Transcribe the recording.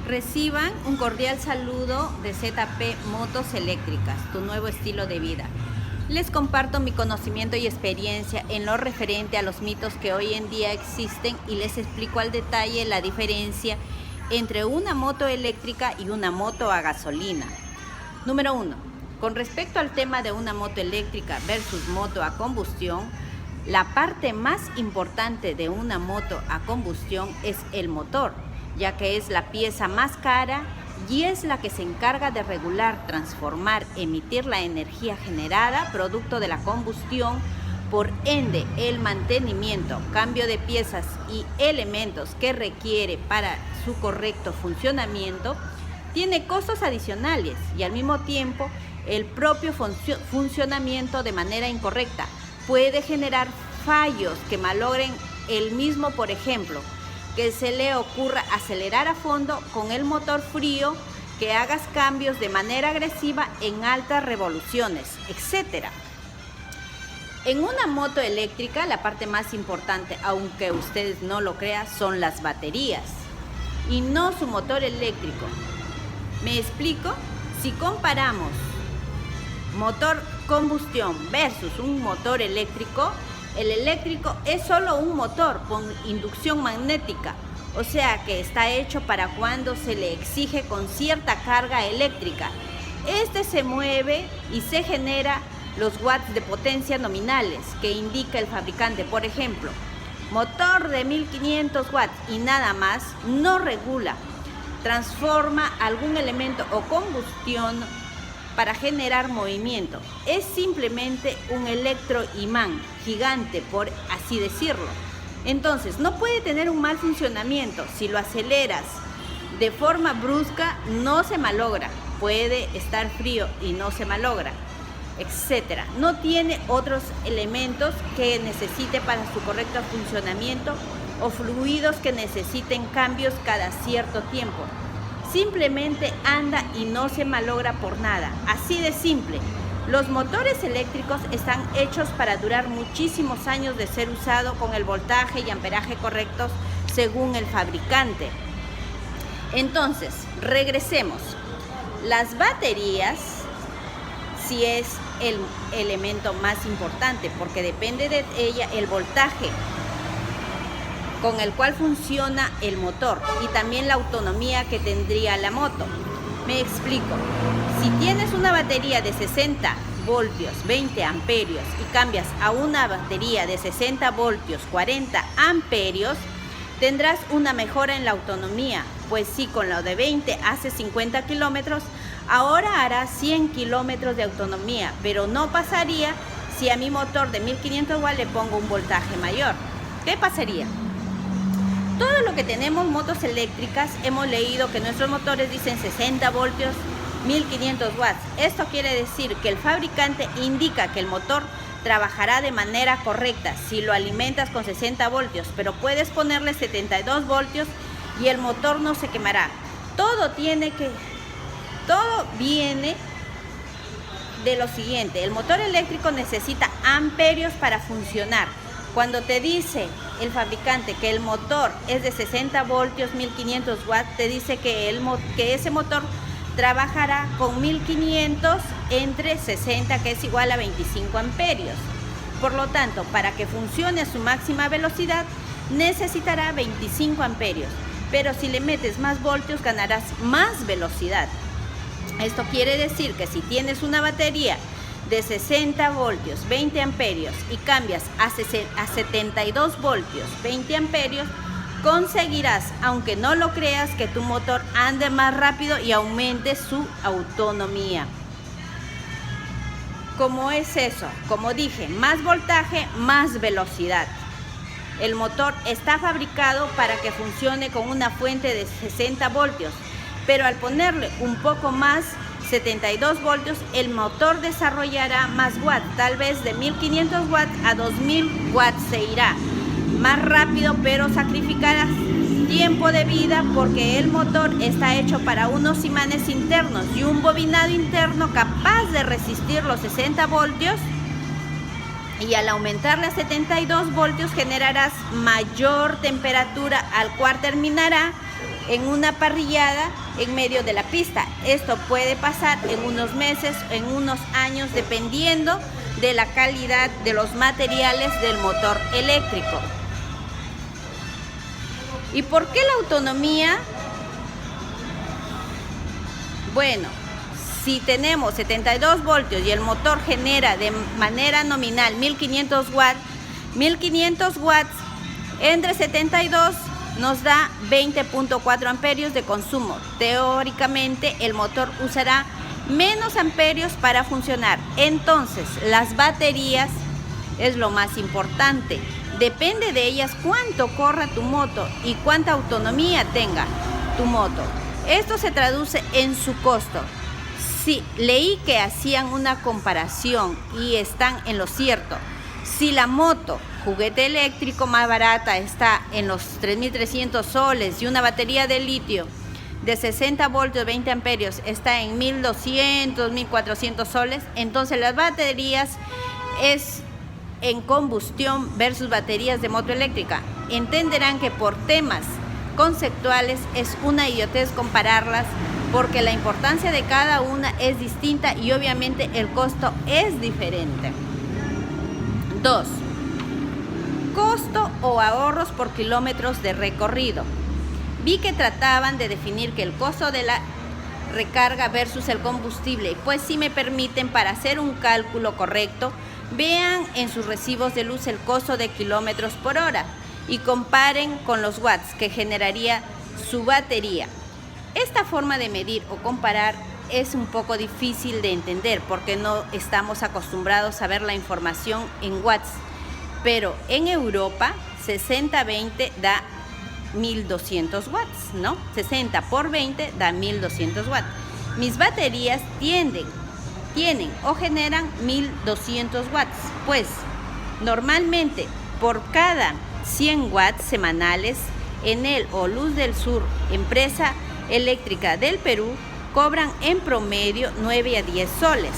Reciban un cordial saludo de ZP Motos Eléctricas, tu nuevo estilo de vida. Les comparto mi conocimiento y experiencia en lo referente a los mitos que hoy en día existen y les explico al detalle la diferencia entre una moto eléctrica y una moto a gasolina. Número 1. Con respecto al tema de una moto eléctrica versus moto a combustión, la parte más importante de una moto a combustión es el motor, ya que es la pieza más cara y es la que se encarga de regular, transformar, emitir la energía generada producto de la combustión. Por ende, el mantenimiento, cambio de piezas y elementos que requiere para su correcto funcionamiento tiene costos adicionales y al mismo tiempo el propio funcionamiento de manera incorrecta puede generar fallos que malogren el mismo. Por ejemplo, que se le ocurra acelerar a fondo con el motor frío, que hagas cambios de manera agresiva en altas revoluciones, etc. En una moto eléctrica, la parte más importante, aunque ustedes no lo crean, son las baterías y no su motor eléctrico. ¿Me explico? Si comparamos motor combustión versus un motor eléctrico, el eléctrico es solo un motor con inducción magnética, o sea que está hecho para cuando se le exige con cierta carga eléctrica. Este se mueve y se genera los watts de potencia nominales que indica el fabricante. Por ejemplo, motor de 1500 watts y nada más, no regula, transforma algún elemento o combustión para generar movimiento. Es simplemente un electroimán gigante, por así decirlo. Entonces, no puede tener un mal funcionamiento. Si lo aceleras de forma brusca, no se malogra. Puede estar frío y no se malogra, etc. No tiene otros elementos que necesite para su correcto funcionamiento o fluidos que necesiten cambios cada cierto tiempo. Simplemente anda y no se malogra por nada, así de simple. Los motores eléctricos están hechos para durar muchísimos años de ser usado con el voltaje y amperaje correctos según el fabricante. Entonces, regresemos. Las baterías sí es el elemento más importante porque depende de ella el voltaje con el cual funciona el motor y también la autonomía que tendría la moto. Me explico. Si tienes una batería de 60 voltios, 20 amperios y cambias a una batería de 60 voltios, 40 amperios, tendrás una mejora en la autonomía, pues si con la de 20 hace 50 kilómetros, ahora hará 100 kilómetros de autonomía, pero no pasaría si a mi motor de 1500 watts le pongo un voltaje mayor. ¿Qué pasaría? Todo lo que tenemos motos eléctricas, hemos leído que nuestros motores dicen 60 voltios, 1500 watts. Esto quiere decir que el fabricante indica que el motor trabajará de manera correcta si lo alimentas con 60 voltios, pero puedes ponerle 72 voltios y el motor no se quemará. Todo viene de lo siguiente: el motor eléctrico necesita amperios para funcionar. Cuando te dice el fabricante que el motor es de 60 voltios, 1500 watts, te dice que ese motor trabajará con 1500 entre 60, que es igual a 25 amperios. Por lo tanto, para que funcione a su máxima velocidad, necesitará 25 amperios. Pero si le metes más voltios, ganarás más velocidad. Esto quiere decir que si tienes una batería de 60 voltios, 20 amperios y cambias a 72 voltios, 20 amperios, conseguirás, aunque no lo creas, que tu motor ande más rápido y aumente su autonomía. ¿Cómo es eso? Como dije, más voltaje, más velocidad. El motor está fabricado para que funcione con una fuente de 60 voltios, pero al ponerle un poco más, 72 voltios, el motor desarrollará más watts, tal vez de 1500 watts a 2000 watts se irá más rápido, pero sacrificarás tiempo de vida porque el motor está hecho para unos imanes internos y un bobinado interno capaz de resistir los 60 voltios, y al aumentarle a 72 voltios generarás mayor temperatura, al cual terminará en una parrillada en medio de la pista. Esto puede pasar en unos meses, en unos años, dependiendo de la calidad de los materiales del motor eléctrico. ¿Y por qué la autonomía? Bueno, si tenemos 72 voltios y el motor genera de manera nominal 1500 watts, 1500 watts entre 72 nos da 20.4 amperios de consumo. Teóricamente el motor usará menos amperios para funcionar. Entonces las baterías es lo más importante. Depende de ellas cuánto corra tu moto y cuánta autonomía tenga tu moto. Esto se traduce en su costo. Sí, leí que hacían una comparación y están en lo cierto. Si la moto juguete eléctrico más barata está en los 3.300 soles y una batería de litio de 60 voltios, 20 amperios está en 1.200, 1.400 soles, entonces las baterías es en combustión versus baterías de moto eléctrica. Entenderán que por temas conceptuales es una idiotez compararlas, porque la importancia de cada una es distinta y obviamente el costo es diferente. 2. Costo o ahorros por kilómetros de recorrido. Vi que trataban de definir que el costo de la recarga versus el combustible, pues si me permiten, para hacer un cálculo correcto, vean en sus recibos de luz el costo de kilómetros por hora y comparen con los watts que generaría su batería. Esta forma de medir o comparar es un poco difícil de entender porque no estamos acostumbrados a ver la información en watts, pero en Europa 60-20 da 1200 watts, ¿no? 60 por 20 da 1200 watts. Mis baterías tienen o generan 1200 watts, pues normalmente por cada 100 watts semanales, Enel o Luz del Sur, empresa eléctrica del Perú, cobran en promedio 9 a 10 soles.